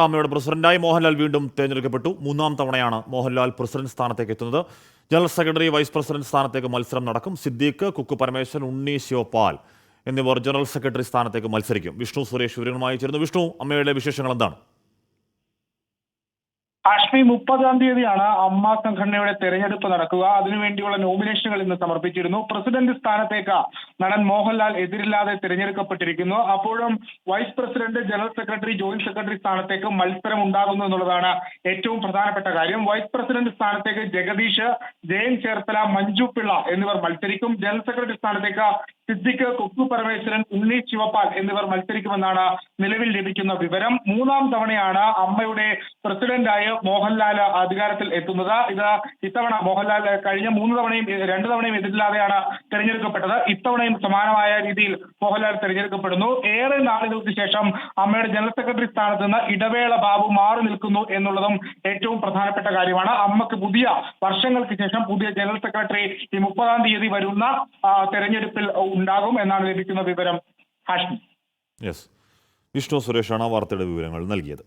അമ്മയുടെ പ്രസിഡന്റായി മോഹൻലാൽ വീണ്ടും തെരഞ്ഞെടുക്കപ്പെട്ടു. മൂന്നാം തവണയാണ് മോഹൻലാൽ പ്രസിഡന്റ് സ്ഥാനത്തേക്ക് എത്തുന്നത്. ജനറൽ സെക്രട്ടറി, വൈസ് പ്രസിഡന്റ് സ്ഥാനത്തേക്ക് മത്സരം നടക്കും. സിദ്ദീഖ്, കുക്കു പരമേശ്വരൻ, ഉണ്ണി ശിവപാൽ എന്നിവർ ജനറൽ സെക്രട്ടറി സ്ഥാനത്തേക്ക് മത്സരിക്കും. വിഷ്ണു സുരേഷ് വിവരങ്ങളുമായി ചേരുന്നു. വിഷ്ണു, അമ്മയുടെ വിശേഷങ്ങൾ എന്താണ്? ഹാഷ്മി, 30-ാം തീയതിയാണ് അമ്മ സംഘടനയുടെ തെരഞ്ഞെടുപ്പ് നടക്കുക. അതിനുവേണ്ടിയുള്ള നോമിനേഷനുകൾ ഇന്ന് സമർപ്പിച്ചിരുന്നു. പ്രസിഡന്റ് സ്ഥാനത്തേക്ക് നടൻ മോഹൻലാൽ എതിരില്ലാതെ തിരഞ്ഞെടുക്കപ്പെട്ടിരിക്കുന്നു. അപ്പോഴും vice president, general secretary, joint secretary സ്ഥാനത്തേക്ക് മത്സരം ഉണ്ടാകുന്നു എന്നുള്ളതാണ് ഏറ്റവും പ്രധാനപ്പെട്ട കാര്യം. വൈസ് പ്രസിഡന്റ് സ്ഥാനത്തേക്ക് ജഗദീഷ്, ജയൻ ചേർത്തല, മഞ്ജു പിള്ള എന്നിവർ മത്സരിക്കും. ജനറൽ സെക്രട്ടറി സ്ഥാനത്തേക്ക് സിദ്ദിഖ്, കുക്കു പരമേശ്വരൻ, ഉണ്ണി ശിവപാൽ എന്നിവർ മത്സരിക്കുമെന്നാണ് നിലവിൽ ലഭിക്കുന്ന വിവരം. മൂന്നാം തവണയാണ് അമ്മയുടെ പ്രസിഡന്റായ മോഹൻലാൽ അധികാരത്തിൽ എത്തുന്നത്. ഇത്തവണ മോഹൻലാൽ കഴിഞ്ഞ 3 തവണയും 2 തവണയും എതിരില്ലാതെയാണ് തെരഞ്ഞെടുക്കപ്പെട്ടത്. ഇത്തവണയും സമാനമായ രീതിയിൽ മോഹൻലാൽ തെരഞ്ഞെടുക്കപ്പെടുന്നു. ഏറെ നാളുകൾക്ക് ശേഷം അമ്മയുടെ ജനറൽ സെക്രട്ടറി സ്ഥാനത്ത് നിന്ന് ഇടവേള ബാബു മാറി നിൽക്കുന്നു എന്നുള്ളതും ഏറ്റവും പ്രധാനപ്പെട്ട കാര്യമാണ്. അമ്മക്ക് വർഷങ്ങൾക്ക് ശേഷം പുതിയ ജനറൽ സെക്രട്ടറി ഈ 30-ാം തീയതി വരുന്ന തെരഞ്ഞെടുപ്പിൽ ഉണ്ടാകും എന്നാണ് ലഭിക്കുന്ന വിവരം. ഹാഷ്മി. വിഷ്ണു സുരേഷാണ് വാർത്തയുടെ വിവരങ്ങൾ നൽകിയത്.